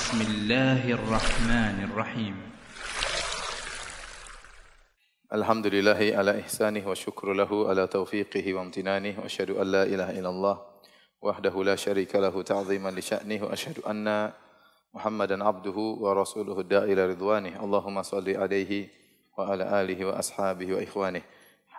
بسم الله الرحمن الرحيم الحمد لله على إحسانه والشكر له على توفيقه وامتنانه وأشهد أن لا إله إلا الله وحده لا شريك له تعظيما لشأنه وأشهد أن محمدا عبده ورسوله الداعي إلى رضوانه اللهم صل عليه وعلى آله وأصحابه وإخوانه.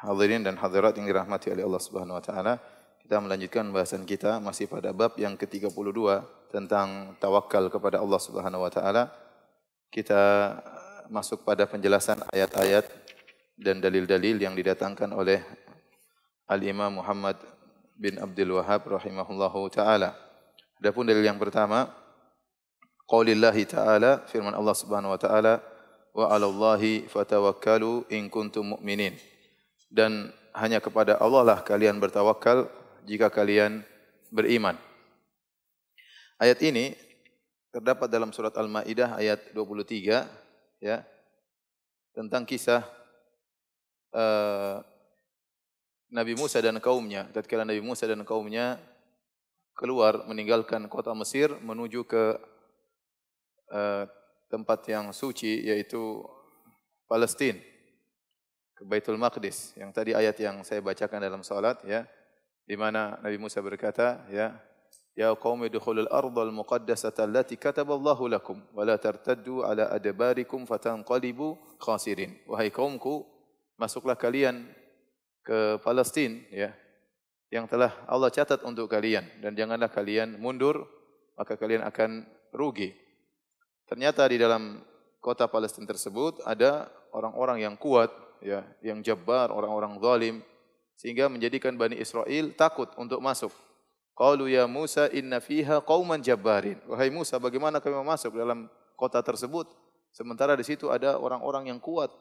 Hadirin dan hadirat yang dirahmati oleh Allah Subhanahu wa taala, kita melanjutkan bahasan kita masih pada bab yang ke-32 tentang tawakal kepada Allah Subhanahu wa taala. Kita masuk pada penjelasan ayat-ayat dan dalil-dalil yang didatangkan oleh Al-Imam Muhammad bin Abdul Wahhab rahimahullahu taala. Adapun dalil yang pertama, qaulillahi ta'ala, firman Allah Subhanahu wa taala, wa 'alallahi fatawakkalu in kuntum mu'minin. Dan hanya kepada Allah lah kalian bertawakal jika kalian beriman. Ayat ini terdapat dalam surat Al-Maidah ayat 23 ya, tentang kisah Nabi Musa dan kaumnya. Tatkala Nabi Musa dan kaumnya keluar meninggalkan kota Mesir menuju ke tempat yang suci, yaitu Palestina, ke Baitul Maqdis, yang tadi ayat yang saya bacakan dalam salat ya, di mana Nabi Musa berkata ya, ya qaumi dukhulul ardhal muqaddasata allati kataballahu lakum wa la tartaddu ala adbarikum fatanqalibu khasirin. Wahai kaumku, masuklah kalian ke Palestina ya, yang telah Allah catat untuk kalian, dan janganlah kalian mundur, maka kalian akan rugi. Ternyata di dalam kota Palestina tersebut ada orang-orang yang kuat ya, yang jabbar, orang-orang zalim, sehingga menjadikan Bani Israel takut untuk masuk. Qalu ya Musa inna fiha qauman jabbarin. Wahai Musa, bagaimana kami masuk dalam kota tersebut sementara di situ ada orang-orang yang kuat,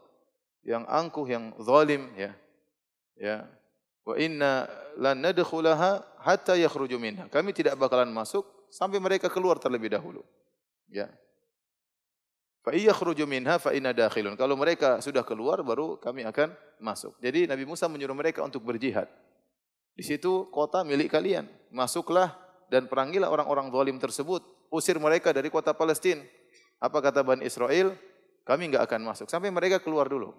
yang angkuh, yang zalim ya. Ya. Wa inna lan nadkhulaha hatta yakhruju minha. Kami tidak bakalan masuk sampai mereka keluar terlebih dahulu. Ya. Fa yakhruju minha fa inna dakhilun. Kalau mereka sudah keluar baru kami akan masuk. Jadi Nabi Musa menyuruh mereka untuk berjihad. Di situ kota milik kalian. Masuklah dan perangilah orang-orang zalim tersebut. Usir mereka dari kota Palestina. Apa kata Bani Israel? Kami enggak akan masuk sampai mereka keluar dulu.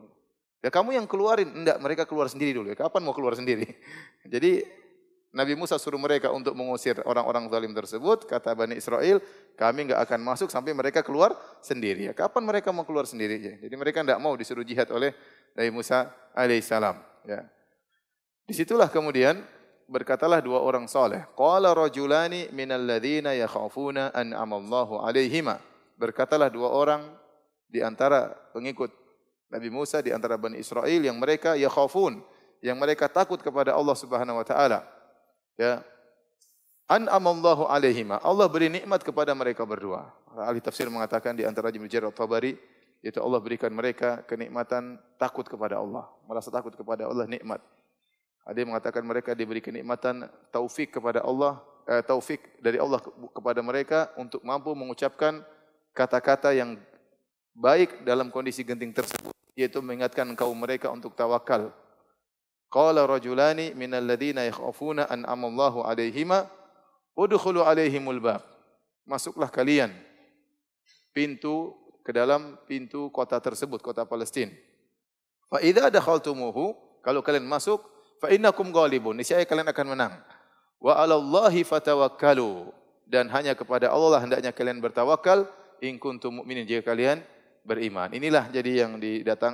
Ya kamu yang keluarin, enggak, mereka keluar sendiri dulu. Ya, kapan mau keluar sendiri? Jadi Nabi Musa suruh mereka untuk mengusir orang-orang zalim tersebut. Kata Bani Israel, kami enggak akan masuk sampai mereka keluar sendiri. Ya, kapan mereka mau keluar sendiri? Ya, jadi mereka enggak mau disuruh jihad oleh Nabi Musa alaihissalam. Ya. Disitulah kemudian berkatalah dua orang saleh. Qala rajulani minal ladzina yakhafuna an'amallahu alaihima. Berkatalah dua orang di antara pengikut Nabi Musa, di antara Bani Israel yang mereka yakhafun, yang mereka takut kepada Allah Subhanahu wa taala. Ya. An'amallahu alaihima. Allah beri nikmat kepada mereka berdua. Ahli tafsir mengatakan di antara Ibnu Jarir At-Tabari, yaitu Allah berikan mereka kenikmatan takut kepada Allah, merasa takut kepada Allah, nikmat. Ada yang mengatakan mereka diberi kenikmatan taufik kepada Allah, taufik dari Allah kepada mereka untuk mampu mengucapkan kata-kata yang baik dalam kondisi genting tersebut, yaitu mengingatkan kaum mereka untuk tawakal. Qala rajulani minal ladzina yakhafuna an'amallahu alaihima udkhulu alaihimul bab. Masuklah kalian pintu ke dalam pintu kota tersebut, kota Palestina. Fa idza dakhaltumuhu, kalau kalian masuk, fa innakum ghalibun, niscaya kalian akan menang. Wa 'alallahi fatawakkalu, dan hanya kepada Allah hendaknya kalian bertawakal in kuntum mu'minin, jika kalian beriman. Inilah jadi yang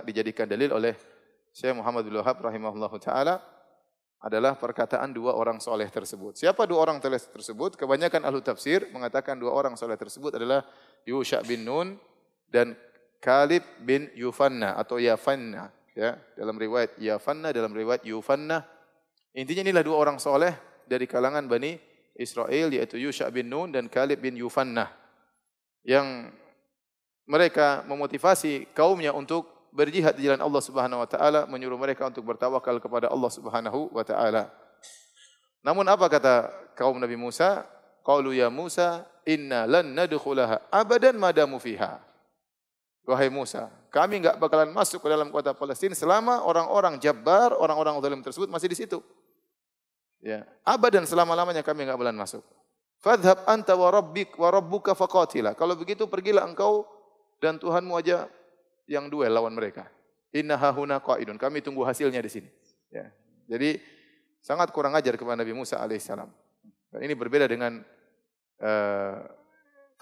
dijadikan dalil oleh Syekh Muhammad bin Wahhab rahimahullahu taala, adalah perkataan dua orang soleh tersebut. Siapa dua orang soleh tersebut? Kebanyakan ahli tafsir mengatakan dua orang soleh tersebut adalah Yusha bin Nun dan Kalib bin Yufanna atau Yafanna. Ya, dalam riwayat Yafanna, dalam riwayat Yufanna. Intinya inilah dua orang soleh dari kalangan Bani Israel, yaitu Yusha bin Nun dan Kalib bin Yufanna, yang mereka memotivasi kaumnya untuk berjihad di jalan Allah Subhanahu wa taala, menyuruh mereka untuk bertawakal kepada Allah Subhanahu wa taala. Namun apa kata kaum Nabi Musa? Qalu ya Musa inna lan nadkhulaha abadan madamu fiha. Wahai Musa, kami enggak bakalan masuk ke dalam kota Palestina selama orang-orang jabbar, orang-orang zalim tersebut masih di situ. Ya, abadan, selama-lamanya kami enggak bakalan masuk. Fadhhab anta wa rabbuka faqatila. Kalau begitu pergilah engkau dan Tuhanmu aja yang duel lawan mereka. Inna hahuna qa'idun. Kami tunggu hasilnya di sini. Ya. Jadi sangat kurang ajar kepada Nabi Musa alaihissalam. Dan ini berbeda dengan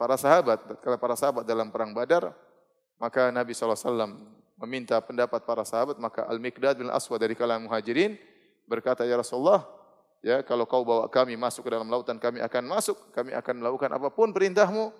para sahabat. Kalau para sahabat dalam perang Badar, maka Nabi SAW meminta pendapat para sahabat, maka Al-Miqdad bin Aswad dari kalangan Muhajirin berkata, ya Rasulullah, ya kalau kau bawa kami masuk ke dalam lautan, kami akan masuk, kami akan melakukan apapun perintahmu,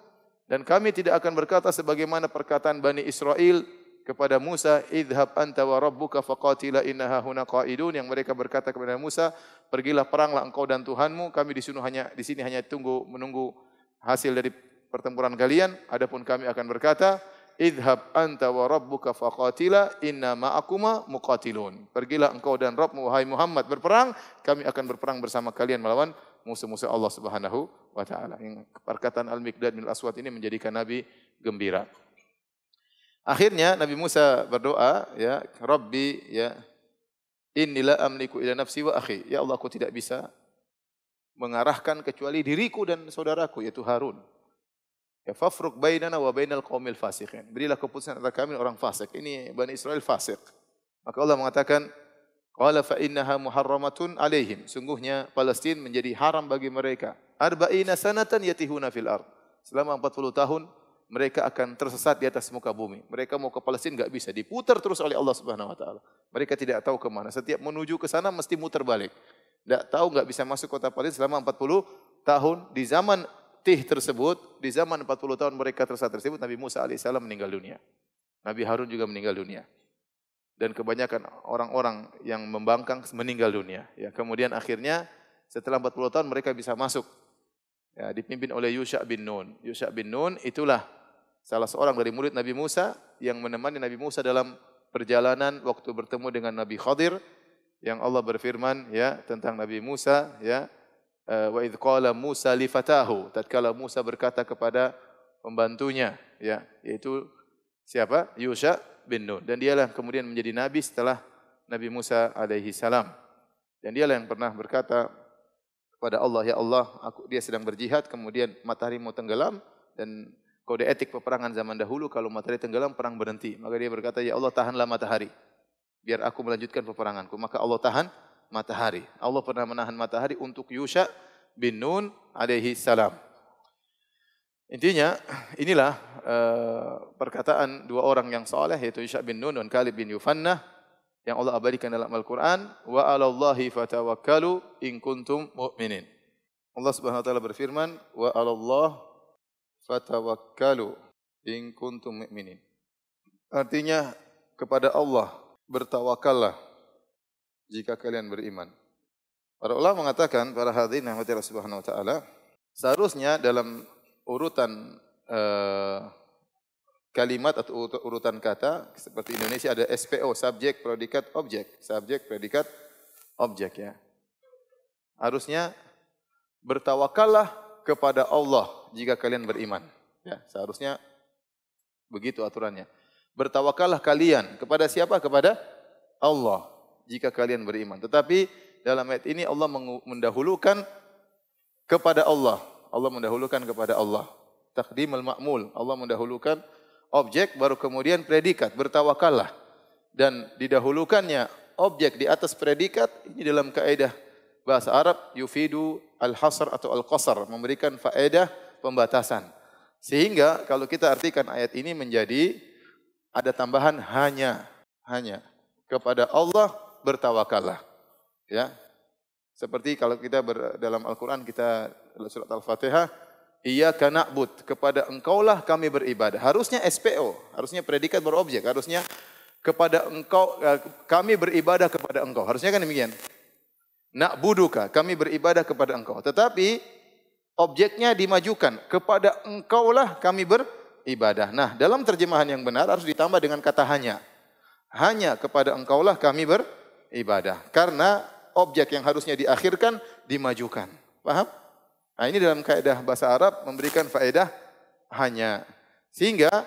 dan kami tidak akan berkata sebagaimana perkataan Bani Israel kepada Musa, idhab anta wa rabbuka faqatila innaha huna qa'idun, yang mereka berkata kepada Musa, pergilah peranglah engkau dan Tuhanmu, kami di sini hanya menunggu hasil dari pertempuran kalian, adapun kami akan berkata, idhab anta wa rabbuka faqatila inna ma'akuma muqatilun. Pergilah engkau dan Rabbmu wahai Muhammad berperang, kami akan berperang bersama kalian melawan musuh-musuh Allah Subhanahu wa taala. Yang perkataan Al-Miqdad bin Aswad ini menjadikan Nabi gembira. Akhirnya Nabi Musa berdoa, ya Rabbi, ya inni la amliku ila nafsi wa akhi. Ya Allah, aku tidak bisa mengarahkan kecuali diriku dan saudaraku yaitu Harun. Ya fafruq bainana wa bainal qaumil fasiqin. Berilah keputusan antara kami orang fasik. Ini Bani Israel fasik. Maka Allah mengatakan, qala fa innaha muharramatun alaihim. Sungguhnya Palestina menjadi haram bagi mereka. Arba'ina sanatan yatihuna fil ard. Selama 40 tahun mereka akan tersesat di atas muka bumi. Mereka mau ke Palestina enggak bisa, diputar terus oleh Allah Subhanahu wa taala. Mereka tidak tahu ke mana. Setiap menuju ke sana mesti muter balik. Enggak tahu, enggak bisa masuk kota Palestina selama 40 tahun. Di zaman tersebut, di zaman 40 tahun mereka tersesat tersebut, Nabi Musa alaihissalam meninggal dunia. Nabi Harun juga meninggal dunia. Dan kebanyakan orang-orang yang membangkang meninggal dunia. Ya, kemudian akhirnya setelah 40 tahun mereka bisa masuk. Ya, dipimpin oleh Yusha bin Nun. Yusha bin Nun itulah salah seorang dari murid Nabi Musa yang menemani Nabi Musa dalam perjalanan waktu bertemu dengan Nabi Khadir, yang Allah berfirman ya tentang Nabi Musa, ya wa idh qala Musa li fatahu, tatkala Musa berkata kepada pembantunya, ya yaitu siapa? Yusha bin Nun, dan dialah kemudian menjadi nabi setelah Nabi Musa alaihi salam. Dan dialah yang pernah berkata kepada Allah, ya Allah, dia sedang berjihad, kemudian matahari mau tenggelam, dan kode etik peperangan zaman dahulu kalau matahari tenggelam perang berhenti. Maka dia berkata, ya Allah, tahanlah matahari biar aku melanjutkan peperanganku. Maka Allah tahan matahari. Allah pernah menahan matahari untuk Yusha bin Nun alaihi salam. Intinya inilah perkataan dua orang yang saleh, yaitu Yusha bin Nun dan Kalib bin Yufannah, yang Allah abadikan dalam Al-Quran. Wa 'alallahi fatawakkalu in kuntum mu'minin. Allah Subhanahu wa taala berfirman, wa 'alallahi fatawakkalu in kuntum mu'minin. Artinya kepada Allah bertawakallah jika kalian beriman. Para ulama mengatakan, para hadirin yang Allah Subhanahu wa taala, seharusnya dalam urutan kalimat atau urutan kata seperti Indonesia ada SPO, subjek, predikat, objek. Subjek, predikat, objek, ya. Harusnya bertawakallah kepada Allah jika kalian beriman. Ya, seharusnya begitu aturannya. Bertawakallah kalian kepada siapa? Kepada Allah jika kalian beriman. Tetapi dalam ayat ini Allah mendahulukan kepada Allah. Allah mendahulukan kepada Allah. Taqdimul ma'mul. Allah mendahulukan objek baru kemudian predikat, bertawakallah. Dan didahulukannya objek di atas predikat, ini dalam kaidah bahasa Arab yufidu al-hasr atau al-qasar, memberikan faedah pembatasan. Sehingga kalau kita artikan ayat ini menjadi ada tambahan hanya kepada Allah bertawakallah. Ya. Seperti kalau kita dalam Al-Qur'an kita surat Al-Fatihah, iyyaka na'bud, kepada engkaulah kami beribadah. Harusnya SPO, harusnya predikat berobjek, harusnya kepada engkau kami beribadah kepada engkau. Harusnya kan demikian. Na'buduka, kami beribadah kepada engkau. Tetapi objeknya dimajukan, kepada engkaulah kami beribadah. Nah, dalam terjemahan yang benar harus ditambah dengan kata hanya. Hanya kepada engkaulah kami beribadah. Karena objek yang harusnya diakhirkan dimajukan. Paham? Nah, ini dalam kaidah bahasa Arab memberikan faedah hanya. Sehingga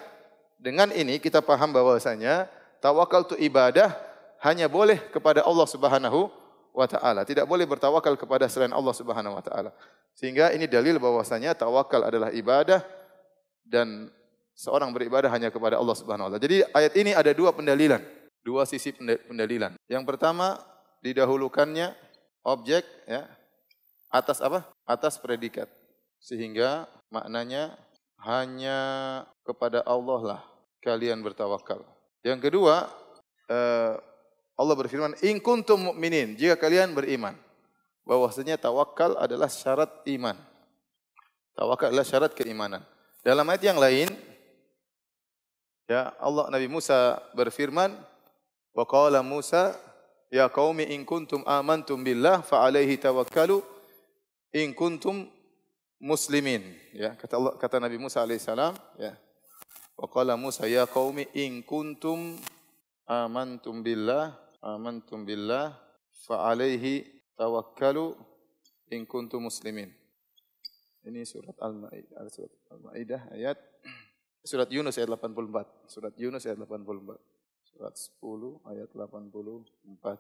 dengan ini kita paham bahwasanya tawakal itu ibadah hanya boleh kepada Allah Subhanahu wa taala. Tidak boleh bertawakal kepada selain Allah Subhanahu wa taala. Sehingga ini dalil bahwasanya tawakal adalah ibadah dan seorang beribadah hanya kepada Allah Subhanahu wa taala. Jadi ayat ini ada dua pendalilan, dua sisi pendalilan. Yang pertama, didahulukannya objek ya atas apa? Atas predikat. Sehingga maknanya hanya kepada Allah lah kalian bertawakal. Yang kedua, Allah berfirman, "In kuntum mu'minin," jika kalian beriman. Bahwasanya tawakal adalah syarat iman. Tawakal adalah syarat keimanan. Dalam ayat yang lain, ya Allah Nabi Musa berfirman, "Wa qala Musa, ya qaumi in kuntum amantum billah fa alaihi tawakkalu in kuntum muslimin." Ya, kata Nabi Musa alaihissalam, ya. Wa qala Musa, ya qaumi in kuntum amantum billah fa alaihi tawakkalu in kuntum muslimin. Ini surat Al-Maidah ayat surat Yunus ayat 84. Surat Yunus ayat 84. Surat 10 ayat 84.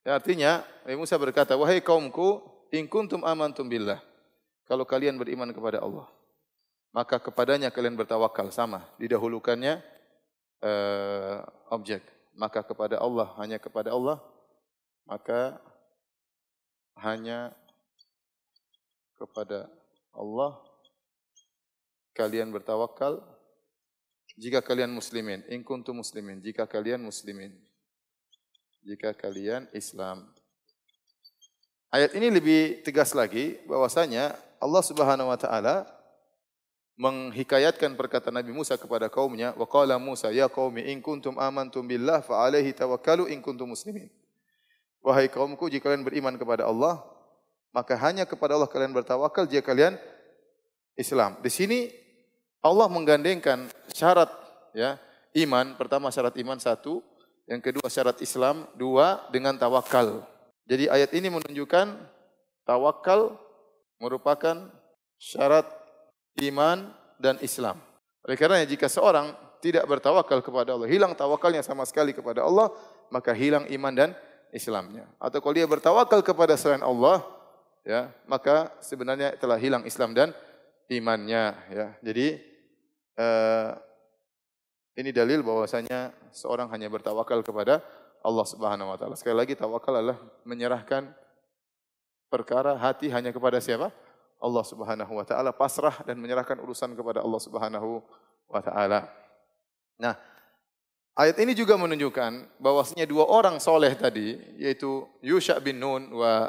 Ya, artinya Nabi Musa berkata, "Wahai kaumku, in kuntum amantum billah." Kalau kalian beriman kepada Allah, maka kepadanya kalian bertawakal, sama didahulukannya objek. Maka kepada Allah, hanya kepada Allah, maka hanya kepada Allah kalian bertawakal jika kalian muslimin. In kuntum muslimin, jika kalian muslimin. Jika kalian Islam. Ayat ini lebih tegas lagi bahwasanya Allah Subhanahu wa taala menghikayatkan perkataan Nabi Musa kepada kaumnya, wa qala Musa, ya qaumi in kuntum amantum billah fa alaihi tawakkalu in kuntum muslimin. Wahai kaumku, jika kalian beriman kepada Allah, maka hanya kepada Allah kalian bertawakal jika kalian Islam. Di sini Allah menggandengkan syarat ya, iman, pertama syarat iman satu, yang kedua syarat Islam dua dengan tawakal. Jadi ayat ini menunjukkan tawakal merupakan syarat iman dan Islam. Oleh karena jika seorang tidak bertawakal kepada Allah, hilang tawakalnya sama sekali kepada Allah, maka hilang iman dan Islamnya. Atau kalau dia bertawakal kepada selain Allah, ya, maka sebenarnya telah hilang Islam dan imannya. Ya. Jadi ini dalil bahwasanya seorang hanya bertawakal kepada Allah Subhanahu wa taala. Sekali lagi, tawakal adalah menyerahkan perkara hati hanya kepada siapa? Allah Subhanahu wa taala, pasrah dan menyerahkan urusan kepada Allah Subhanahu wa taala. Nah, ayat ini juga menunjukkan bahwasanya dua orang soleh tadi, yaitu Yusha bin Nun wa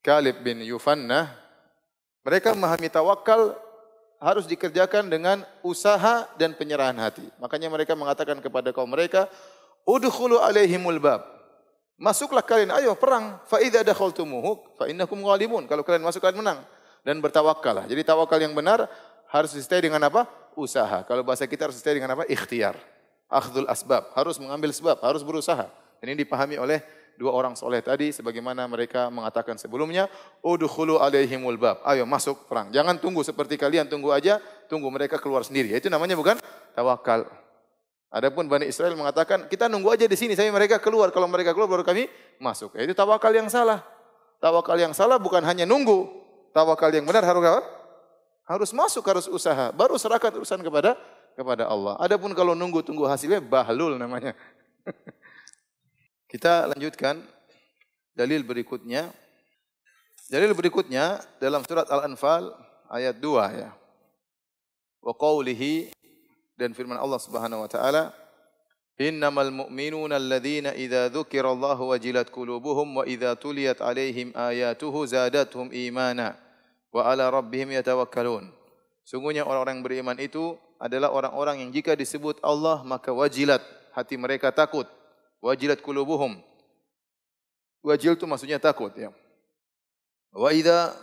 Kalib bin Yufannah, mereka memahami tawakal harus dikerjakan dengan usaha dan penyerahan hati. Makanya mereka mengatakan kepada kaum mereka, "Udkhulu alaihimul bab." Masuklah kalian, ayo perang. Fa idza dakhaltumuhu fa innakum ghalibun. Kalau kalian masuk kalian menang. Dan bertawakallah. Jadi tawakal yang benar harus disertai dengan apa? Usaha. Kalau bahasa kita harus disertai dengan apa? Ikhtiar. Akhdul asbab, harus mengambil sebab, harus berusaha. Ini dipahami oleh dua orang soleh tadi sebagaimana mereka mengatakan sebelumnya, udkhulu alaihimul bab. Ayo masuk perang. Jangan tunggu seperti kalian tunggu aja, tunggu mereka keluar sendiri. Itu namanya bukan tawakal. Adapun Bani Israel mengatakan, kita nunggu aja di sini sampai mereka keluar. Kalau mereka keluar baru kami masuk. Itu tawakal yang salah. Tawakal yang salah bukan hanya nunggu. Tawakal yang benar harus masuk, harus usaha. Baru serahkan urusan kepada Allah. Adapun kalau nunggu tunggu hasilnya, bahlul namanya. Kita lanjutkan dalil berikutnya. Dalil berikutnya dalam surat Al-Anfal ayat 2 ya. Wa qawlihi, dan firman Allah Subhanahu wa taala, "Innamal mu'minuna alladzina idza dzukirallahu wajilat qulubuhum wa idza tuliyat 'alaihim ayatuhu zadatuhum imana wa 'ala rabbihim yatawakkalun." Sungguhnya orang-orang yang beriman itu adalah orang-orang yang jika disebut Allah maka wajilat, hati mereka takut. Wajilat qulubuhum. Wajil itu maksudnya takut ya. Wa idza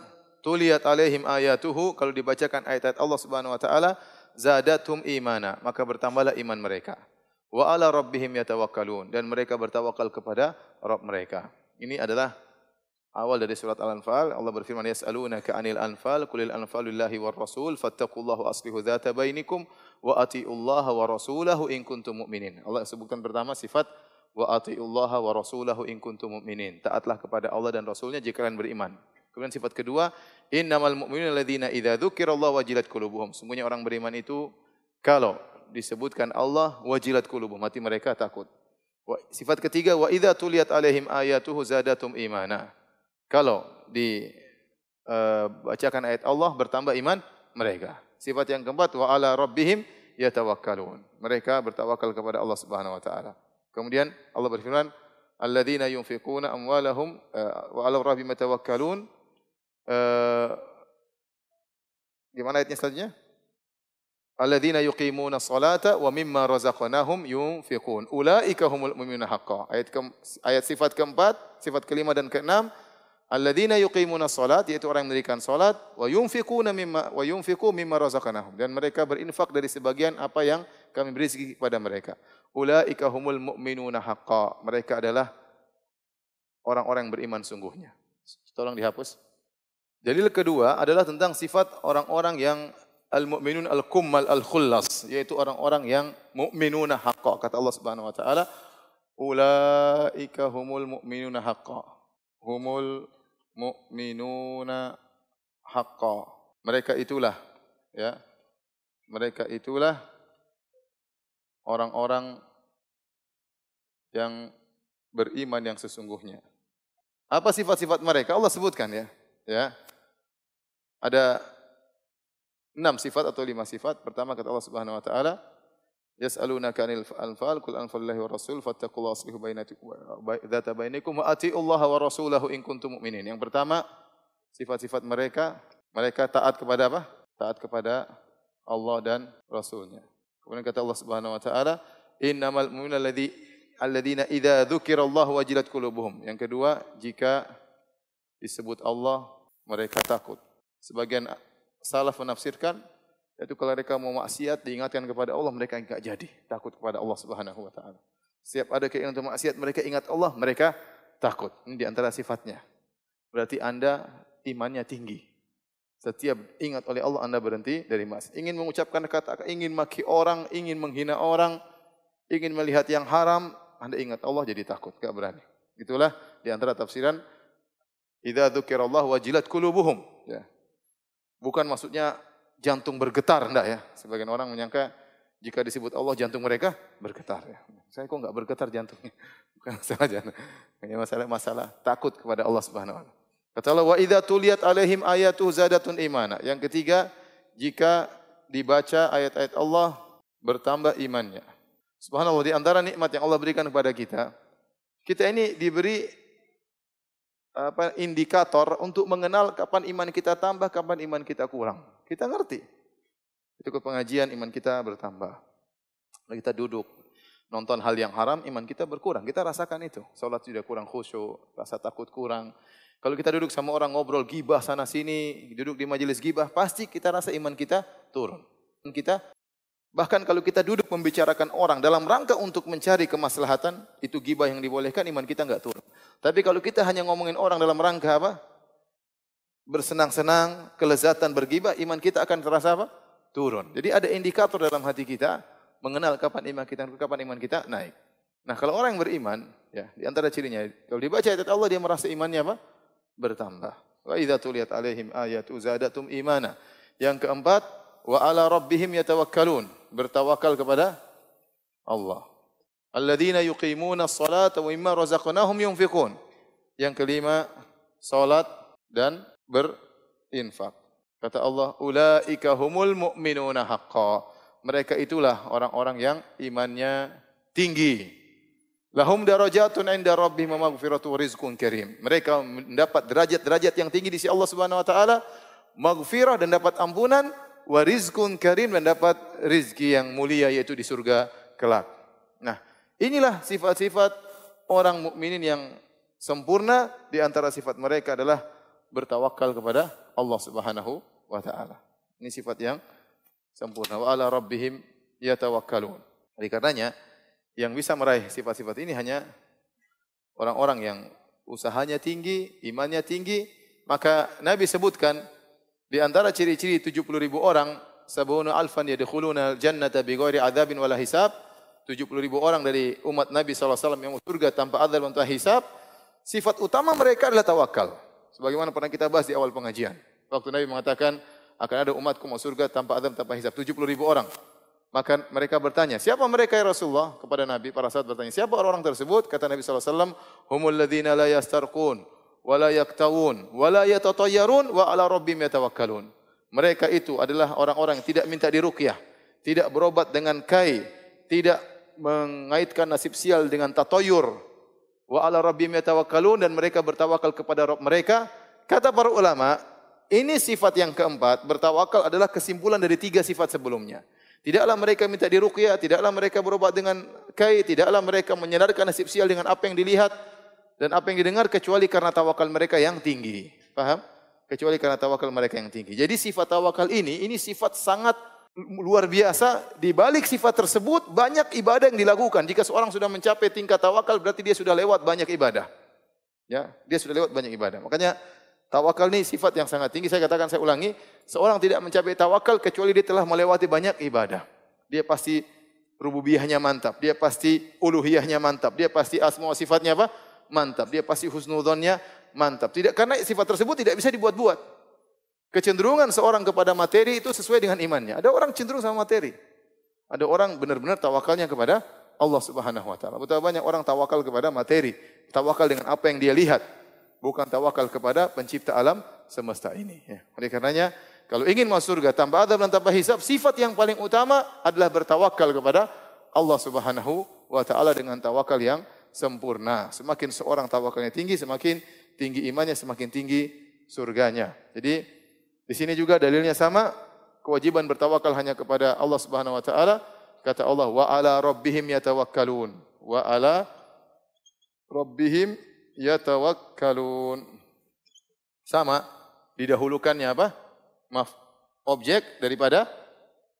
tuliyat 'alaihim ayatuhu, kalau dibacakan ayat-ayat Allah Subhanahu wa taala, zadathum imana, maka bertambahlah iman mereka. Wa 'ala rabbihim yatawakkalun, dan mereka bertawakal kepada Rabb mereka. Ini adalah awal dari surat Al-Anfal. Allah berfirman, yas'alunaka 'anil anfal qulil anfalu lillahi war rasul fattaqullaha aslihu dzata bainikum wa atiullaha wa rasulahu in kuntum mu'minin. Allah sebutkan pertama sifat wa atiullaha wa rasulahu in kuntum mu'minin. Taatlah kepada Allah dan Rasulnya jika kalian beriman. Kemudian sifat kedua, innamal mu'minuna alladzina idza dzukirallahu wajilat qulubuhum. Semuanya orang beriman itu kalau disebutkan Allah wajilat qulubuhum, hati mereka takut. Sifat ketiga, wa idza tuliyat alaihim ayatuhu zadatum imana. Kalau dibacakan ayat Allah bertambah iman mereka. Sifat yang keempat, wa ala rabbihim yatawakkalun. Mereka bertawakal kepada Allah Subhanahu wa taala. Kemudian Allah berfirman, alladzina yunfiquna amwalahum wa ala rabbihim yatawakkalun. Gimana ayatnya selanjutnya? Alladzina yuqimuna sholata wa mimma razaqnahum yunfiqun. Ulaika humul mu'minuna haqqan. Ayat sifat keempat, sifat kelima dan keenam, alladzina yuqimuna shalat, yaitu orang yang mendirikan salat, wa yunfiqu mimma razaqnahum, dan mereka berinfak dari sebagian apa yang kami beri rezeki kepada mereka. Ulaika humul mu'minuna haqqan. Mereka adalah orang-orang yang beriman sungguhnya. Tolong dihapus. Dalil kedua adalah tentang sifat orang-orang yang al-mu'minun al-kummal al-khullas, yaitu orang-orang yang mu'minuna haqqan. Kata Allah Subhanahu wa taala, ulaika humul mu'minuna haqqan. Humul mu'minuna haqqa. Mereka itulah, ya. Mereka itulah orang-orang yang beriman yang sesungguhnya. Apa sifat-sifat mereka? Allah sebutkan, ya. Ya. Ada 6 sifat atau 5 sifat. Pertama kata Allah Subhanahu wa taala, yas'alunaka 'anil anfal qul anfalullahi wa rasul fattaqullaha waslihu dzata bainakum wa atiullaha wa rasulahu in kuntum mu'minin. Yang pertama, sifat-sifat mereka taat kepada apa? Taat kepada Allah dan Rasulnya. Kemudian kata Allah Subhanahu wa taala, innamal mu'minuna alladzina idza dzukirallahu wajilat qulubuhum. Yang kedua, jika disebut Allah mereka takut. Sebagian salaf menafsirkan, yaitu kalau mereka mau maksiat diingatkan kepada Allah, mereka enggak jadi takut kepada Allah Subhanahu wa taala. Setiap ada keinginan untuk maksiat, mereka ingat Allah, mereka takut. Ini di antara sifatnya. Berarti Anda imannya tinggi. Setiap ingat oleh Allah, Anda berhenti dari maksiat. Ingin mengucapkan kata, ingin maki orang, ingin menghina orang, ingin melihat yang haram, Anda ingat Allah jadi takut, enggak berani. Itulah di antara tafsiran idza dzukirallahu wajilat qulubuhum, ya. Bukan maksudnya jantung bergetar, enggak, ya. Sebagian orang menyangka jika disebut Allah jantung mereka bergetar, ya. Saya kok enggak bergetar jantungnya. Bukan masalah jantung. Hanya masalah takut kepada Allah Subhanahu wa taala. Kata Allah, wa idza tuliyat alaihim ayatu zadatun imana. Yang ketiga, jika dibaca ayat-ayat Allah bertambah imannya. Subhanallah, di antara nikmat yang Allah berikan kepada kita ini diberi indikator untuk mengenal kapan iman kita tambah, kapan iman kita kurang. Kita ngerti. Ikut pengajian iman kita bertambah. Kalau kita duduk nonton hal yang haram, iman kita berkurang. Kita rasakan itu. Salat sudah kurang khusyuk, rasa takut kurang. Kalau kita duduk sama orang ngobrol gibah sana sini, duduk di majelis gibah, pasti kita rasa iman kita turun. Bahkan kalau kita duduk membicarakan orang dalam rangka untuk mencari kemaslahatan, itu gibah yang dibolehkan, iman kita enggak turun. Tapi kalau kita hanya ngomongin orang dalam rangka apa? Bersenang-senang, kelezatan bergibah, iman kita akan terasa apa? Turun. Jadi ada indikator dalam hati kita mengenal kapan iman kita naik. Nah, kalau orang yang beriman, ya, di antara cirinya, kalau dibaca ayat Allah dia merasa imannya apa? Bertambah. Wa idza tuliyat alaihim ayatu zadatum imana. Yang keempat, wa ala rabbihim yatawakkalun. Bertawakal kepada Allah. Alladzina yuqimuna sholata wa mimma razaqnahum yunfiqun. Yang kelima, salat dan berinfak. Kata Allah, ulaika humul mu'minuna haqqan. Mereka itulah orang-orang yang imannya tinggi. Lahum darajatun 'inda rabbihim wa maghfiratun wa rizqun karim. Mereka mendapat derajat-derajat yang tinggi di sisi Allah Subhanahu wa taala, maghfirah dan dapat ampunan, wa rizqun karim dan dapat rizki yang mulia yaitu di surga kelak. Nah, inilah sifat-sifat orang mukminin yang sempurna. Di antara sifat mereka adalah bertawakal kepada Allah Subhanahu wa taala. Ini sifat yang sempurna. Wa ala rabbihim yatawakkalun. Oleh karenanya, yang bisa meraih sifat-sifat ini hanya orang-orang yang usahanya tinggi, imannya tinggi. Maka Nabi sebutkan di antara ciri-ciri 70.000 orang, sab'una alfan yadkhuluna al-jannata bighairi adzabin wala hisab. 70.000 orang dari umat Nabi SAW yang masuk surga tanpa adzab dan tanpa hisab, sifat utama mereka adalah tawakal. Sebagaimana pernah kita bahas di awal pengajian. Waktu Nabi mengatakan akan ada umatku masuk surga tanpa adzab tanpa hisab, 70.000 orang. Maka mereka bertanya, siapa mereka ya Rasulullah? Kepada Nabi, para sahabat bertanya, siapa orang-orang tersebut? Kata Nabi SAW, humul ladzina la yastarqun, wa la yaktawun, wa la yatatayyarun, wa ala rabbihim yatawakkalun. Mereka itu adalah orang-orang yang tidak minta diruqyah, tidak berobat dengan kai, tidak mengaitkan nasib sial dengan tatoyur. Wa ala rabbihim yatawakkalun, dan mereka bertawakal kepada Rabb mereka. Kata para ulama, ini sifat yang keempat, bertawakal adalah kesimpulan dari 3 sifat sebelumnya. Tidaklah mereka minta diruqyah, tidaklah mereka berobat dengan kai, tidaklah mereka menyandarkan nasib sial dengan apa yang dilihat dan apa yang didengar, kecuali karena tawakal mereka yang tinggi. Paham? Kecuali karena tawakal mereka yang tinggi. Jadi sifat tawakal ini sifat sangat luar biasa. Di balik sifat tersebut banyak ibadah yang dilakukan. Jika seorang sudah mencapai tingkat tawakal, berarti dia sudah lewat banyak ibadah. Ya, dia sudah lewat banyak ibadah. Makanya tawakal ini sifat yang sangat tinggi. Saya katakan, saya ulangi, seorang tidak mencapai tawakal kecuali dia telah melewati banyak ibadah. Dia pasti rububiyahnya mantap, dia pasti uluhiyahnya mantap, dia pasti asma wa sifatnya apa? Mantap. Dia pasti husnudzonnya mantap. Tidak, karena sifat tersebut tidak bisa dibuat-buat. Kecenderungan seorang kepada materi itu sesuai dengan imannya. Ada orang cenderung sama materi. Ada orang benar-benar tawakalnya kepada Allah Subhanahu wa taala. Betapa banyak orang tawakal kepada materi, tawakal dengan apa yang dia lihat, bukan tawakal kepada pencipta alam semesta ini. Ya. Oleh karenanya, kalau ingin masuk surga tanpa adzab dan tanpa hisab, sifat yang paling utama adalah bertawakal kepada Allah Subhanahu wa taala dengan tawakal yang sempurna. Semakin seorang tawakalnya tinggi, semakin tinggi imannya, semakin tinggi surganya. Jadi di sini juga dalilnya sama, kewajiban bertawakal hanya kepada Allah Subhanahu wa taala. Kata Allah, wa ala rabbihim yatawakkalun. Wa ala rabbihim yatawakkalun. Sama, didahulukannya apa? Objek daripada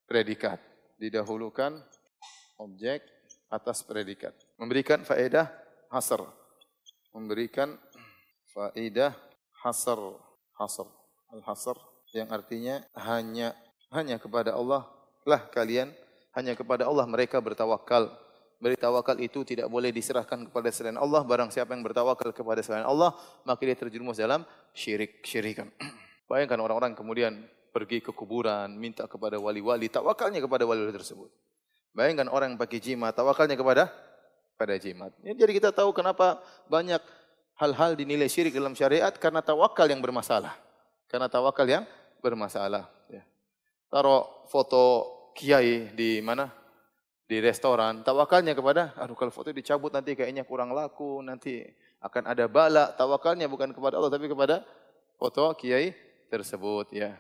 predikat. Didahulukan objek atas predikat. Memberikan faedah hasr. Memberikan faedah hasr. Hasr. Al-hasr yang artinya hanya kepada Allah lah kalian, hanya kepada Allah mereka bertawakal. Bertawakal itu tidak boleh diserahkan kepada selain Allah. Barang siapa yang bertawakal kepada selain Allah, maka dia terjerumus dalam syirikan. Bayangkan orang-orang kemudian pergi ke kuburan, minta kepada wali-wali, tawakalnya kepada wali-wali tersebut. Bayangkan orang yang pakai jimat, tawakalnya kepada jimat. Jadi kita tahu kenapa banyak hal-hal dinilai syirik dalam syariat, karena tawakal yang bermasalah. Karena tawakal yang bermasalah. Ya. Taruh foto kiai di mana? Di restoran. Tawakalnya kepada, kalau foto dicabut nanti kayaknya kurang laku, nanti akan ada bala. Tawakalnya bukan kepada Allah, tapi kepada foto kiai tersebut. Ya.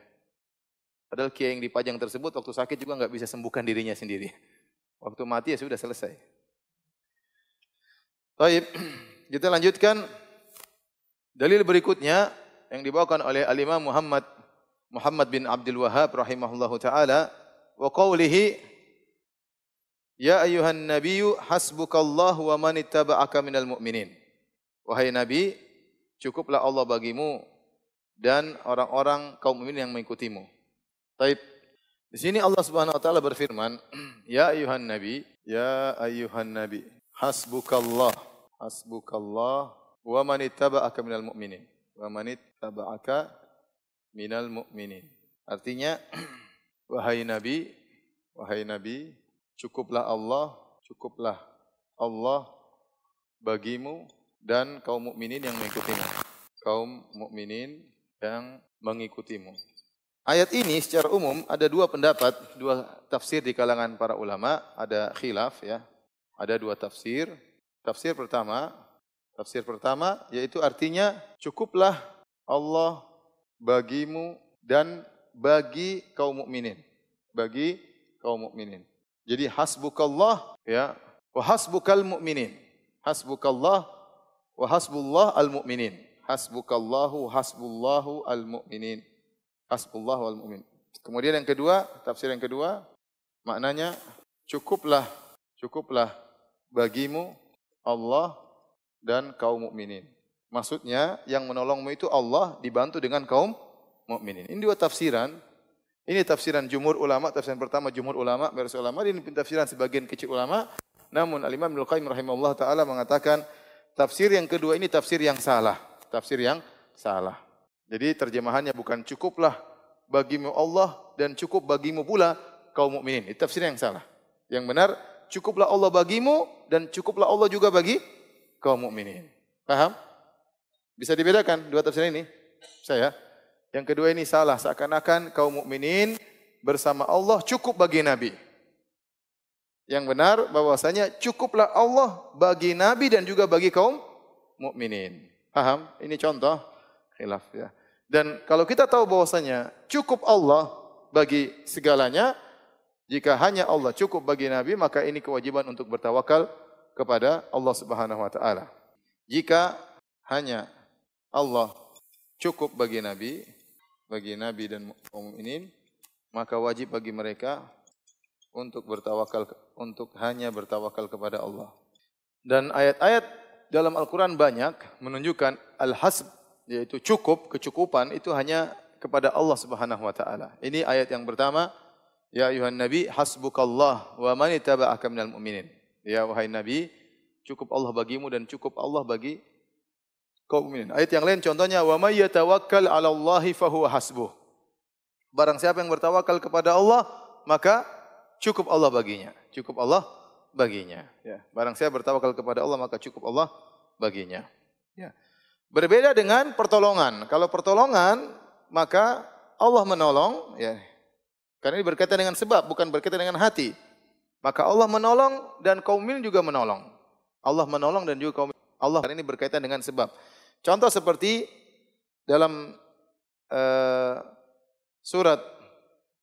Padahal kiai yang dipajang tersebut waktu sakit juga nggak bisa sembuhkan dirinya sendiri. Waktu mati ya sudah selesai. Baik, kita lanjutkan dalil berikutnya yang dibawakan oleh Al-Imam Muhammad bin Abdul Wahhab rahimahullahu taala, wa qawlihi ya ayyuhan nabiyyu hasbukallahu wa man ittaba'aka minal mu'minin. Wahai Nabi, cukuplah Allah bagimu dan orang-orang kaum mukminin yang mengikutimu. Baik. Di sini Allah Subhanahu wa taala berfirman, ya ayyuhan nabi, hasbukallah wa man ittaba'aka minal mu'minin. Wa man ittaba'aka minal mu'minin. Artinya, wahai nabi, cukuplah Allah bagimu dan kaum mukminin yang mengikutimu. Kaum mukminin yang mengikutimu. Ayat ini secara umum ada dua pendapat, dua tafsir di kalangan para ulama, ada khilaf ya. Ada dua tafsir. Tafsir pertama yaitu artinya cukuplah Allah bagimu dan bagi kaum mukminin. Bagi kaum mukminin. Jadi hasbukallah ya, wa hasbukal mu'minin. Hasbukallah wa hasbullah al-mu'minin. Hasbukallahu hasbullahu al-mu'minin. Hasbullah wal mu'min. Kemudian yang kedua, tafsir yang kedua, maknanya cukuplah bagimu Allah dan kaum mukminin. Maksudnya yang menolongmu itu Allah dibantu dengan kaum mukminin. Ini dua tafsiran. Ini tafsiran jumhur ulama, tafsiran pertama jumhur ulama, versi ulama, ini tafsiran sebagian kecil ulama. Namun Al-Imam Ibnu Qayyim rahimahullah taala mengatakan tafsir yang kedua ini tafsir yang salah. Tafsir yang salah. Jadi terjemahannya bukan cukuplah bagimu Allah dan cukup bagimu pula kaum mukminin. Itu tafsir yang salah. Yang benar cukuplah Allah bagimu dan cukuplah Allah juga bagi kaum mukminin. Paham? Bisa dibedakan dua tafsir ini? Saya. Yang kedua ini salah, seakan-akan kaum mukminin bersama Allah cukup bagi nabi. Yang benar bahwasanya cukuplah Allah bagi nabi dan juga bagi kaum mukminin. Paham? Ini contoh khilaf ya. Dan kalau kita tahu bahwasanya cukup Allah bagi segalanya, jika hanya Allah cukup bagi nabi, maka ini kewajiban untuk bertawakal kepada Allah Subhanahu wa taala. Jika hanya Allah cukup bagi nabi dan kaum mukminin, maka wajib bagi mereka untuk hanya bertawakal kepada Allah. Dan ayat-ayat dalam Al-Quran banyak menunjukkan al-hasb, yaitu kecukupan itu hanya kepada Allah Subhanahu wa taala. Ini ayat yang pertama, ya ayuhan nabi hasbukallah wa man ittaba'aka minal mu'minin. Ya wahai nabi, cukup Allah bagimu dan cukup Allah bagi kaum mukminin. Ayat yang lain contohnya wa may yatawakkal 'ala Allahi fahuwa hasbuh. Barang siapa yang bertawakal kepada Allah, maka cukup Allah baginya. Cukup Allah baginya. Ya. Barang siapa bertawakal kepada Allah, maka cukup Allah baginya. Ya. Berbeda dengan pertolongan. Kalau pertolongan, maka Allah menolong. Ya. Karena ini berkaitan dengan sebab, bukan berkaitan dengan hati. Maka Allah menolong dan kaum mukminin juga menolong. Allah menolong dan juga kaum mukminin. Allah, karena ini berkaitan dengan sebab. Contoh seperti dalam surat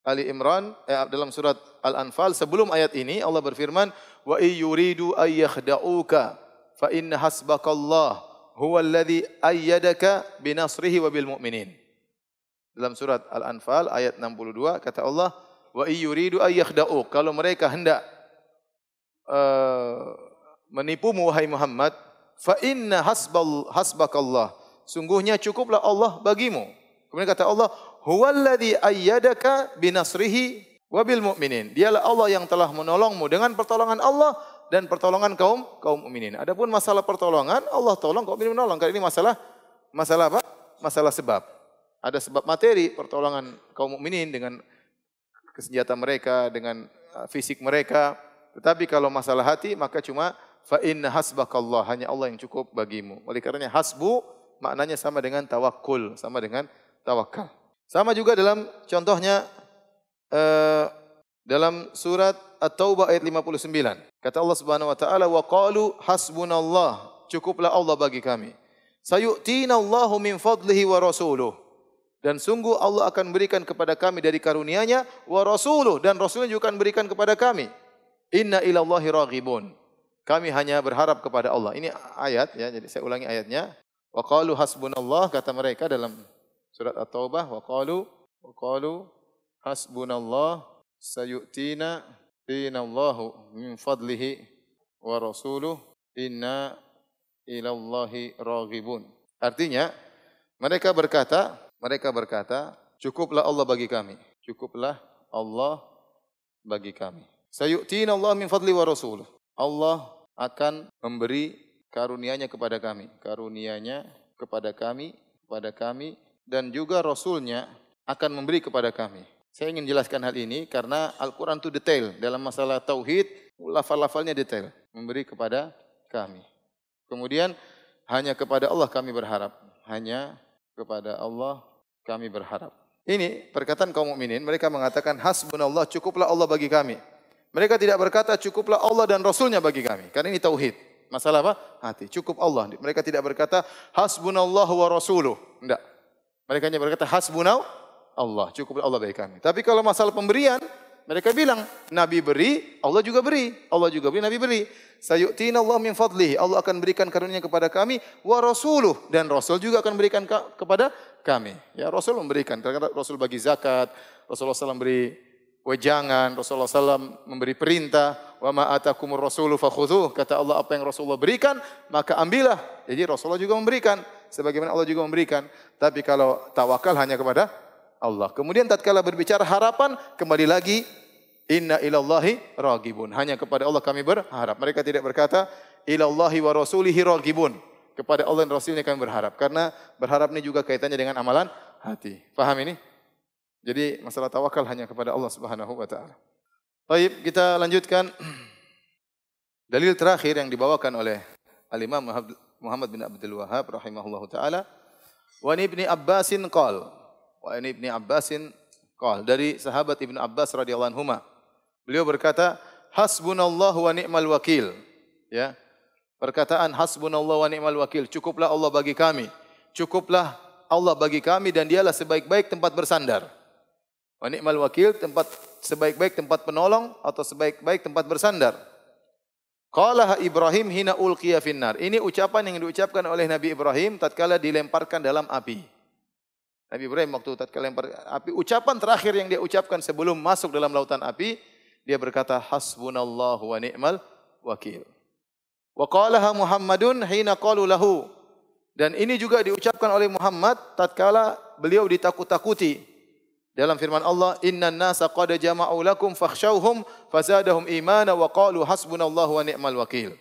Ali Imran, dalam surat Al-Anfal sebelum ayat ini Allah berfirman, wa yuridu ay yakhda'uka fa inna hasbakallah huwallazi ayyadaka binasrihi wa bil mu'minin. Dalam surat Al-Anfal ayat 62 kata Allah, wa yuridu ay yakhda'uk, kalau mereka hendak menipumu wahai Muhammad, fa inna hasbakallah, sungguhnya cukuplah Allah bagimu. Kemudian kata Allah, huwallazi ayyadaka binasrihi wa bil mu'minin. Dialah Allah yang telah menolongmu dengan pertolongan Allah dan pertolongan kaum mukminin. Adapun masalah pertolongan, Allah tolong, kaum mukminin menolong. Karena ini masalah apa? Masalah sebab. Ada sebab materi pertolongan kaum mukminin dengan senjata mereka, dengan fisik mereka. Tetapi kalau masalah hati, maka cuma fa inna hasbakallah, hanya Allah yang cukup bagimu. Oleh karenanya hasbu maknanya sama dengan tawakkul, sama dengan tawakal. Sama juga dalam contohnya dalam surat At-Taubah ayat 59. Kata Allah Subhanahu wa taala, wa qalu hasbunallah, cukuplah Allah bagi kami. Sayu'tina Allahu min fadlihi wa rasuluh. Dan sungguh Allah akan berikan kepada kami dari karunia-Nya, wa rasuluh, dan Rasulnya juga akan berikan kepada kami. Inna ilallahi raghibun. Kami hanya berharap kepada Allah. Ini ayat ya, jadi saya ulangi ayatnya. Wa qalu hasbunallah, kata mereka dalam surat At-Taubah, wa qalu hasbunallah sayu'tina Allahu min fadlihi wa rasuluh inna ilallahi raghibun. Artinya mereka berkata, cukuplah Allah bagi kami. Cukuplah Allah bagi kami. Sayu'tina Allah min fadli wa rasuluh. Allah akan memberi karunia-Nya kepada kami. Karunia-Nya kepada kami dan juga Rasul-Nya akan memberi kepada kami. Saya ingin jelaskan hal ini karena Al-Quran itu detail. Dalam masalah tauhid, lafal-lafalnya detail. Memberi kepada kami. Kemudian, hanya kepada Allah kami berharap. Hanya kepada Allah kami berharap. Ini perkataan kaum mukminin. Mereka mengatakan, hasbunallah, cukuplah Allah bagi kami. Mereka tidak berkata, cukuplah Allah dan Rasul-Nya bagi kami. Karena ini tauhid. Masalah apa? Hati. Cukup Allah. Mereka tidak berkata, hasbunallah wa rasuluh. Tidak. Mereka hanya berkata, hasbunallah, Allah. Cukuplah Allah bagi kami. Tapi kalau masalah pemberian, mereka bilang, Nabi beri, Allah juga beri. Allah juga beri, Nabi beri. Sayu'tina Allah min fadlihi. Allah akan berikan karunia kepada kami. Wa rasuluh. Dan Rasul juga akan berikan kepada kami. Ya, Rasul memberikan. Rasul bagi zakat. Rasulullah SAW beri wejangan. Rasulullah SAW memberi perintah. Wa ma atakumur rasulu fakhudhuh. Kata Allah, apa yang Rasulullah berikan, maka ambillah. Jadi Rasulullah juga memberikan. Sebagaimana Allah juga memberikan. Tapi kalau tawakal hanya kepada Allah. Kemudian tatkala berbicara harapan, kembali lagi Inna ilallahi ragibun. Hanya kepada Allah kami berharap. Mereka tidak berkata ilallahi wa rasulihi ragibun. Kepada Allah dan Rasulnya kami berharap. Karena berharap ini juga kaitannya dengan amalan hati. Paham ini? Jadi masalah tawakal hanya kepada Allah Subhanahu wa taala. Baik, kita lanjutkan dalil terakhir yang dibawakan oleh Al-Imam Muhammad bin Abdul Wahhab rahimahullahu taala. Wa ibni Abbasin qol. Wa ibni Abbasin qol, dari sahabat Ibnu Abbas radhiyallahu anhuma. Beliau berkata, hasbunallahu wa ni'mal wakil. Ya. Perkataan hasbunallahu wa ni'mal wakil, cukuplah Allah bagi kami. Cukuplah Allah bagi kami dan dialah sebaik-baik tempat bersandar. Wa ni'mal wakil, sebaik-baik tempat penolong atau sebaik-baik tempat bersandar. Qalaha Ibrahim hina ulqiya finnar. Ini ucapan yang diucapkan oleh Nabi Ibrahim tatkala dilemparkan dalam api. Nabi Ibrahim waktu tatkala lempar api, ucapan terakhir yang dia ucapkan sebelum masuk dalam lautan api, dia berkata hasbunallahu wa ni'mal wakil. Wa qalaha Muhammadun hina qalu lahu. Dan ini juga diucapkan oleh Muhammad tatkala beliau ditakut-takuti. Dalam firman Allah, innan nasa qad jama'u lakum fakhshawhum fazadahum imana wa qalu hasbunallahu wa ni'mal wakil.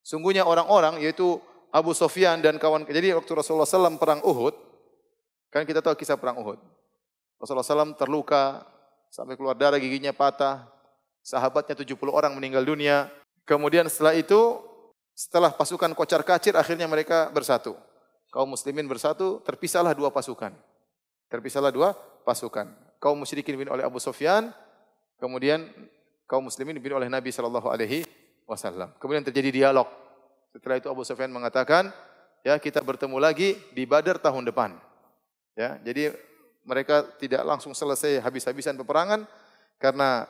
Sungguhnya orang-orang yaitu Abu Sufyan dan kawan. Jadi waktu Rasulullah SAW perang Uhud, kan kita tahu kisah perang Uhud. Rasulullah SAW terluka sampai keluar darah, giginya patah. Sahabatnya 70 orang meninggal dunia. Kemudian setelah itu, setelah pasukan kocar-kacir, akhirnya mereka bersatu. Kaum muslimin bersatu, terpisahlah dua pasukan. Kaum musyrikin dipimpin oleh Abu Sufyan, kemudian kaum muslimin dipimpin oleh Nabi SAW. Kemudian terjadi dialog. Setelah itu Abu Sufyan mengatakan, ya kita bertemu lagi di Badar tahun depan. Ya, jadi mereka tidak langsung selesai habis-habisan peperangan karena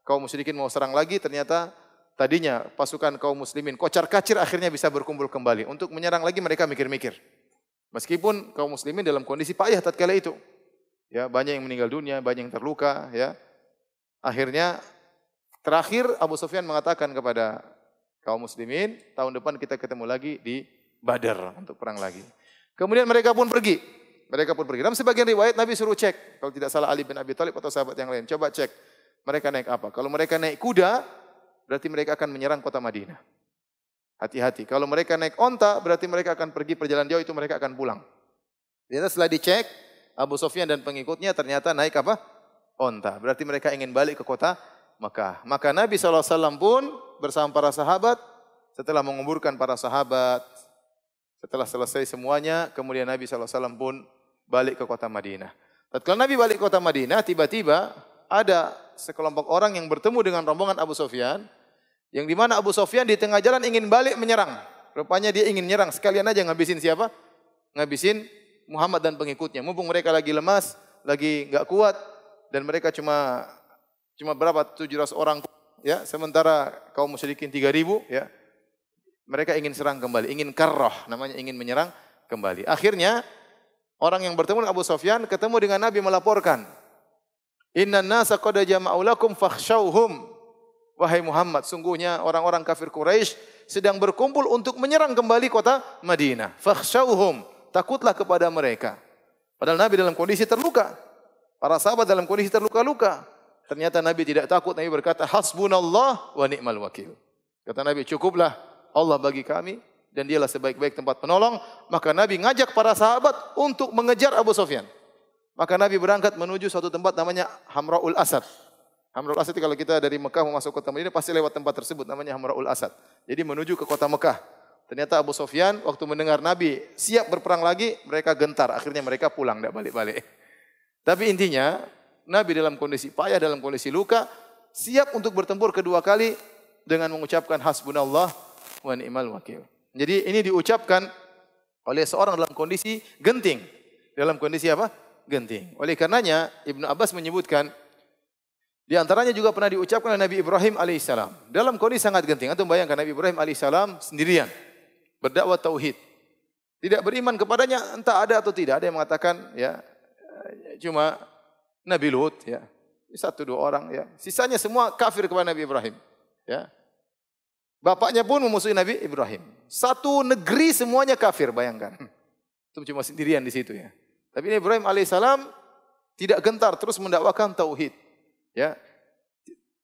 kaum musyrikin mau serang lagi, ternyata tadinya pasukan kaum muslimin kocar-kacir akhirnya bisa berkumpul kembali. Untuk menyerang lagi mereka mikir-mikir. Meskipun kaum muslimin dalam kondisi payah tatkala itu. Ya, banyak yang meninggal dunia, banyak yang terluka, ya. Akhirnya terakhir Abu Sufyan mengatakan kepada kaum muslimin, tahun depan kita ketemu lagi di Badar untuk perang lagi. Kemudian mereka pun pergi. Dalam sebagian riwayat Nabi suruh cek. Kalau tidak salah Ali bin Abi Thalib atau sahabat yang lain. Coba cek. Mereka naik apa? Kalau mereka naik kuda, berarti mereka akan menyerang kota Madinah. Hati-hati. Kalau mereka naik onta, berarti mereka akan pergi perjalanan jauh, itu mereka akan pulang. Ternyata setelah dicek, Abu Sufyan dan pengikutnya ternyata naik apa? Onta. Berarti mereka ingin balik ke kota Makkah. Maka Nabi SAW pun bersama para sahabat, setelah menguburkan para sahabat, setelah selesai semuanya, kemudian Nabi SAW pun balik ke kota Madinah. Tatkala Nabi balik ke kota Madinah, tiba-tiba ada sekelompok orang yang bertemu dengan rombongan Abu Sufyan, yang di mana Abu Sufyan di tengah jalan ingin balik menyerang. Rupanya dia ingin menyerang, sekalian aja ngabisin siapa? Ngabisin Muhammad dan pengikutnya. Mumpung mereka lagi lemas, lagi enggak kuat, dan mereka cuma berapa? 700 orang, ya. Sementara kaum musyrikin 3.000, ya. Mereka ingin serang kembali, ingin karrah, namanya ingin menyerang kembali. Akhirnya orang yang bertemu dengan Abu Sufyan ketemu dengan Nabi melaporkan, innan nasa qad jama'u lakum fakhshawhum. Wahai Muhammad, sungguhnya orang-orang kafir Quraisy sedang berkumpul untuk menyerang kembali kota Madinah. Fakhshawhum, takutlah kepada mereka. Padahal Nabi dalam kondisi terluka. Para sahabat dalam kondisi terluka-luka. Ternyata Nabi tidak takut. Nabi berkata, hasbunallah wa ni'mal wakil. Kata Nabi, cukuplah Allah bagi kami dan dialah sebaik-baik tempat penolong. Maka Nabi ngajak para sahabat untuk mengejar Abu Sufyan. Maka Nabi berangkat menuju suatu tempat namanya Hamra'ul Asad. Hamra'ul Asad itu kalau kita dari Mekah mau masuk kota Madinah pasti lewat tempat tersebut, namanya Hamra'ul Asad. Jadi menuju ke kota Mekah. Ternyata Abu Sufyan waktu mendengar Nabi siap berperang lagi, mereka gentar. Akhirnya mereka pulang, tidak balik-balik. Tapi intinya, Nabi dalam kondisi payah, dalam kondisi luka, siap untuk bertempur kedua kali dengan mengucapkan hasbunallah wa ni'mal wakil. Jadi ini diucapkan oleh seorang dalam kondisi genting. Dalam kondisi apa? Genting. Oleh karenanya, Ibnu Abbas menyebutkan, di antaranya juga pernah diucapkan oleh Nabi Ibrahim alaihissalam. Dalam kondisi sangat genting. Antum bayangkan Nabi Ibrahim alaihissalam sendirian. Berdakwah tauhid. Tidak beriman kepadanya entah ada atau tidak. Ada yang mengatakan ya cuma Nabi Lut ya. 1-2 orang ya. Sisanya semua kafir kepada Nabi Ibrahim. Ya. Bapaknya pun memusuhi Nabi Ibrahim. Satu negeri semuanya kafir, bayangkan. Itu cuma sendirian di situ ya. Tapi Ibrahim alaihissalam tidak gentar terus mendakwakan tauhid. Ya.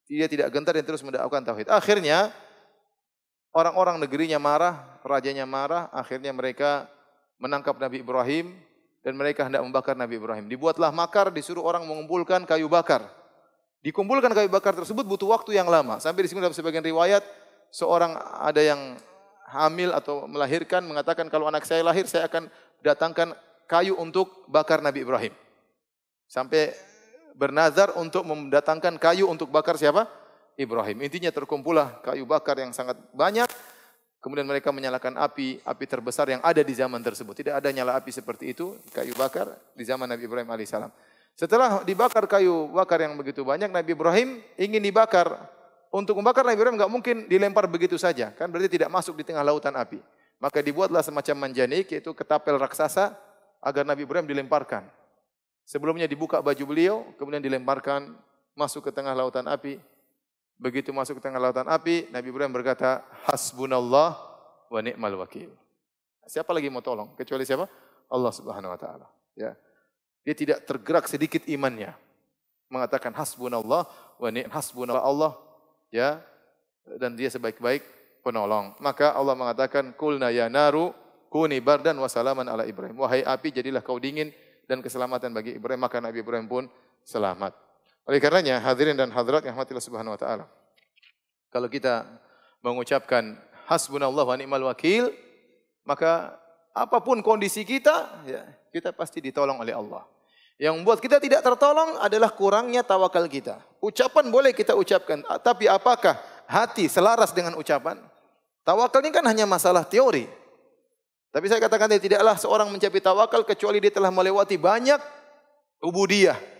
Dia tidak gentar dan terus mendakwakan tauhid. Akhirnya orang-orang negerinya marah, rajanya marah, akhirnya mereka menangkap Nabi Ibrahim dan mereka hendak membakar Nabi Ibrahim. Dibuatlah makar, disuruh orang mengumpulkan kayu bakar. Dikumpulkan kayu bakar tersebut butuh waktu yang lama. Sampai di sini dalam sebagian riwayat, seorang ada yang hamil atau melahirkan mengatakan kalau anak saya lahir saya akan datangkan kayu untuk bakar Nabi Ibrahim. Sampai bernazar untuk mendatangkan kayu untuk bakar siapa? Ibrahim. Intinya terkumpullah kayu bakar yang sangat banyak. Kemudian mereka menyalakan api terbesar yang ada di zaman tersebut. Tidak ada nyala api seperti itu, kayu bakar di zaman Nabi Ibrahim alaihissalam. Setelah dibakar kayu bakar yang begitu banyak, Nabi Ibrahim ingin dibakar. Untuk membakar Nabi Ibrahim enggak mungkin dilempar begitu saja, kan berarti tidak masuk di tengah lautan api. Maka dibuatlah semacam manjanik, yaitu ketapel raksasa agar Nabi Ibrahim dilemparkan. Sebelumnya dibuka baju beliau, kemudian dilemparkan masuk ke tengah lautan api. Begitu masuk ke tengah lautan api, Nabi Ibrahim berkata, Hasbunallah wa ni'mal wakil. Siapa lagi mau tolong? Kecuali siapa? Allah Subhanahu wa taala. Ya. Dia tidak tergerak sedikit imannya. Mengatakan hasbunallah wa ni'mal hasbunallah Allah, ya. Dan dia sebaik-baik penolong. Maka Allah mengatakan, Qulna ya naru kuni bardan wa salaman ala Ibrahim. Wahai api, jadilah kau dingin dan keselamatan bagi Ibrahim, maka Nabi Ibrahim pun selamat. Oleh karenanya, hadirin dan hadirat yang rahmatillah subhanahu wa ta'ala, kalau kita mengucapkan hasbunallah wa ni'mal wakil, maka apapun kondisi kita, ya, kita pasti ditolong oleh Allah. Yang membuat kita tidak tertolong adalah kurangnya tawakal kita. Ucapan boleh kita ucapkan, tapi apakah hati selaras dengan ucapan? Tawakal ini kan hanya masalah teori. Tapi saya katakan tidaklah seorang mencapai tawakal kecuali dia telah melewati banyak ubudiyah.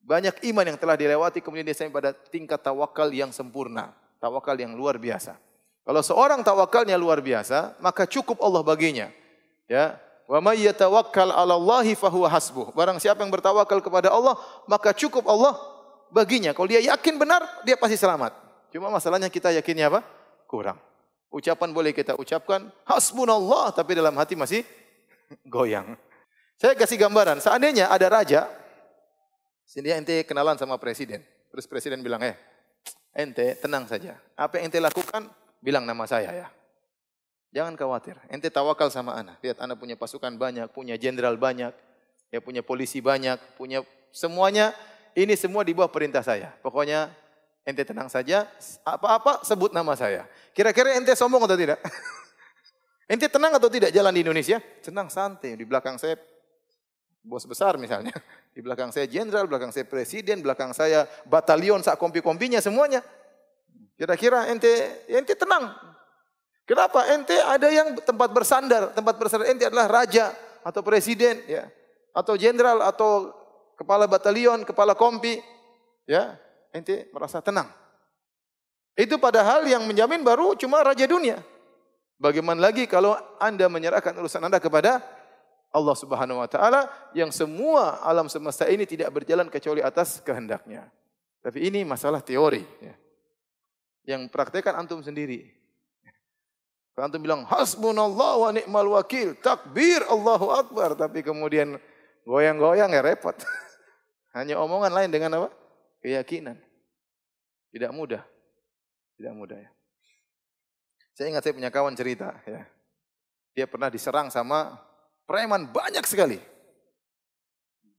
Banyak iman yang telah dilewati kemudian dia sampai pada tingkat tawakal yang sempurna. Tawakal yang luar biasa. Kalau seorang tawakalnya luar biasa, maka cukup Allah baginya. Ya, wa may yatawakkal 'ala Allahi fahuwa hasbuh. Barang siapa yang bertawakal kepada Allah, maka cukup Allah baginya. Kalau dia yakin benar, dia pasti selamat. Cuma masalahnya kita yakinnya apa? Kurang. Ucapan boleh kita ucapkan, hasbunallah, tapi dalam hati masih goyang. Saya kasih gambaran, seandainya ada raja, sini ente kenalan sama presiden. Terus presiden bilang, ente tenang saja. Apa yang ente lakukan, bilang nama saya ya. Jangan khawatir, ente tawakal sama ana. Lihat ana punya pasukan banyak, punya jenderal banyak, ya punya polisi banyak, punya semuanya, ini semua di bawah perintah saya. Pokoknya ente tenang saja, apa-apa sebut nama saya. Kira-kira ente sombong atau tidak? Ente tenang atau tidak jalan di Indonesia? Tenang, santai. Di belakang saya bos besar misalnya. Di belakang saya jenderal, belakang saya presiden, belakang saya batalion, sak kompi-kompinya semuanya. Kira-kira ente tenang. Kenapa? Ente ada yang tempat bersandar ente adalah raja atau presiden, ya, atau jenderal atau kepala batalion, kepala kompi, ya. Ente merasa tenang. Itu padahal yang menjamin baru cuma raja dunia. Bagaimana lagi kalau Anda menyerahkan urusan Anda kepada Allah Subhanahu wa taala yang semua alam semesta ini tidak berjalan kecuali atas kehendaknya. Tapi ini masalah teori, ya. Yang praktekkan antum sendiri. Kalau antum bilang hasbunallah wa ni'mal wakil, takbir Allahu akbar, tapi kemudian goyang-goyang ya repot. Hanya omongan lain dengan apa? Keyakinan. Tidak mudah. Tidak mudah ya. Saya ingat saya punya kawan cerita ya. Dia pernah diserang sama preman banyak sekali.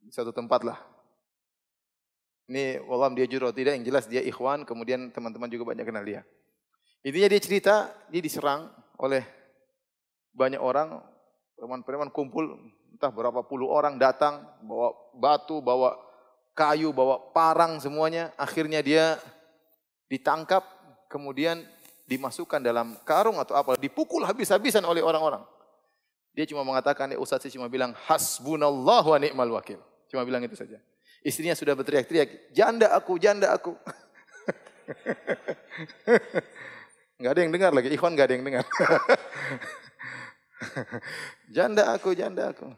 Di satu tempat lah. Ini wallahualam dia jujur tidak, yang jelas dia ikhwan, kemudian teman-teman juga banyak kenal dia. Intinya dia cerita, dia diserang oleh banyak orang, preman-preman kumpul, entah berapa puluh orang datang, bawa batu, bawa kayu, bawa parang semuanya. Akhirnya dia ditangkap, kemudian dimasukkan dalam karung atau apa, dipukul habis-habisan oleh orang-orang. Dia cuma mengatakan, Ustaz saya cuma bilang, hasbunallah wa ni'mal wakil. Cuma bilang itu saja. Istrinya sudah berteriak-teriak, janda aku, janda aku. Enggak ada yang dengar lagi, ikhwan enggak ada yang dengar. Janda aku, janda aku.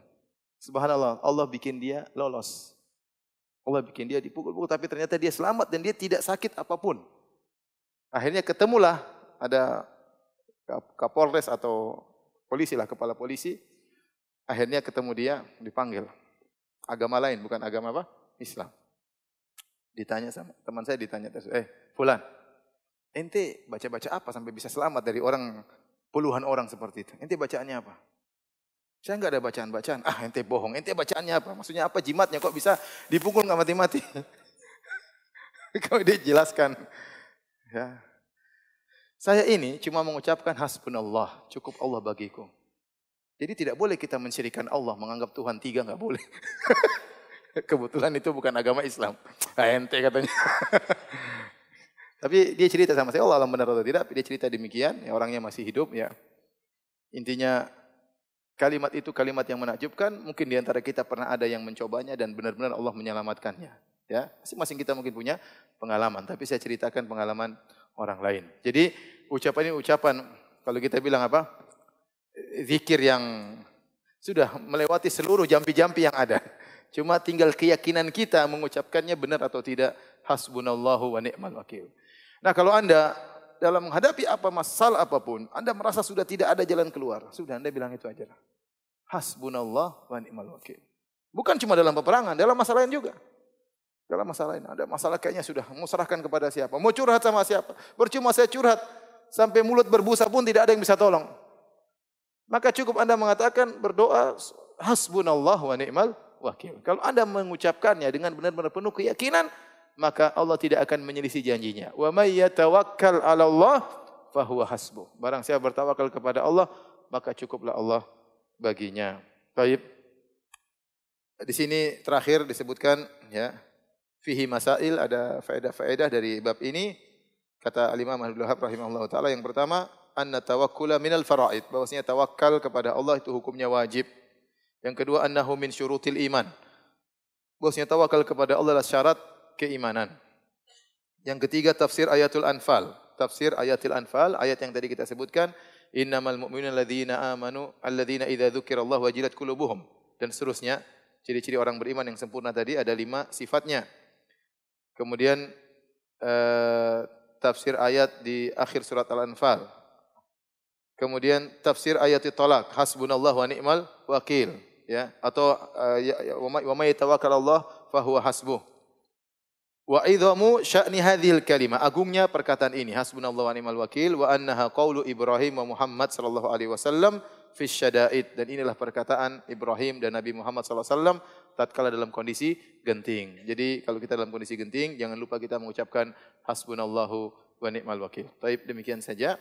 Subhanallah, Allah bikin dia lolos. Allah bikin dia dipukul-pukul, tapi ternyata dia selamat dan dia tidak sakit apapun. Akhirnya ketemulah ada Kapolres atau polisi lah, kepala polisi. Akhirnya ketemu dia, dipanggil. Agama lain, bukan agama apa? Islam. Ditanya sama teman saya, ditanya terus, fulan, ente baca-baca apa sampai bisa selamat dari orang puluhan orang seperti itu? Ente bacaannya apa? Saya enggak ada bacaan-bacaan. Ah, ente bohong. Ente bacaannya apa? Maksudnya apa jimatnya? Kok bisa dipukul enggak mati-mati? Kalau dia jelaskan. Ya. Saya ini cuma mengucapkan hasbunallah, cukup Allah bagiku. Jadi tidak boleh kita mensyirikan Allah, menganggap Tuhan 3 enggak boleh. Kebetulan itu bukan agama Islam. Ah, ente katanya. Tapi dia cerita sama saya, Allah alam benar atau tidak, dia cerita demikian, ya, orangnya masih hidup ya. Intinya kalimat itu kalimat yang menakjubkan, mungkin di antara kita pernah ada yang mencobanya dan benar-benar Allah menyelamatkannya. Ya, masing-masing kita mungkin punya pengalaman, tapi saya ceritakan pengalaman orang lain. Jadi ucapan ini ucapan, kalau kita bilang apa? Zikir yang sudah melewati seluruh jampi-jampi yang ada. Cuma tinggal keyakinan kita mengucapkannya benar atau tidak. Hasbunallahu wa ni'mal wakil. Nah, kalau Anda dalam menghadapi apa masalah apapun, Anda merasa sudah tidak ada jalan keluar, sudah Anda bilang itu aja. Hasbunallah wa ni'mal wakil. Bukan cuma dalam peperangan, dalam masalah lain juga. Dalam masalah lain, ada masalah kayaknya sudah mau serahkan kepada siapa, mau curhat sama siapa. Percuma saya curhat, sampai mulut berbusa pun tidak ada yang bisa tolong. Maka cukup Anda mengatakan, berdoa, hasbunallah wa ni'mal wakil. Kalau Anda mengucapkannya dengan benar-benar penuh keyakinan, maka Allah tidak akan menyelisih janjinya. Wa may yatawakkal 'ala Allah fahuwa hasbuh. Barang siapa bertawakal kepada Allah, maka cukuplah Allah baginya. Baik. Di sini terakhir disebutkan ya, fihi masail, ada faedah-faedah dari bab ini. Kata Al-Imam Abdul Wahab rahimahullah taala, yang pertama, anna tawakkula minal faraid, bahwasanya tawakal kepada Allah itu hukumnya wajib. Yang kedua, annahu min syurutil iman, bahwasanya tawakal kepada Allah adalah syarat keimanan. Yang ketiga, tafsir ayatul Anfal. Tafsir ayatul Anfal, ayat yang tadi kita sebutkan, innamal mu'minuna alladzina amanu alladzina idza dzukirallahu wajilat qulubuhum, dan seterusnya. Ciri-ciri orang beriman yang sempurna tadi ada 5 sifatnya. Kemudian tafsir ayat di akhir surat Al-Anfal. Kemudian tafsir ayat Thalaq, hasbunallahu wa ni'mal wakil, ya, atau wa may tawakkalallah fahuwa hasbuh. Wa idhamu sya'ni hadhil kalimah, agungnya perkataan ini, hasbunallahu wa ni'mal wakil, wa annaha qaulu Ibrahim wa Muhammad sallallahu alaihi wasallam fi syada'id, dan inilah perkataan Ibrahim dan Nabi Muhammad sallallahu alaihi wasallam tatkala dalam kondisi genting. Jadi kalau kita dalam kondisi genting, jangan lupa kita mengucapkan hasbunallahu wa ni'mal wakil. Baik, demikian saja.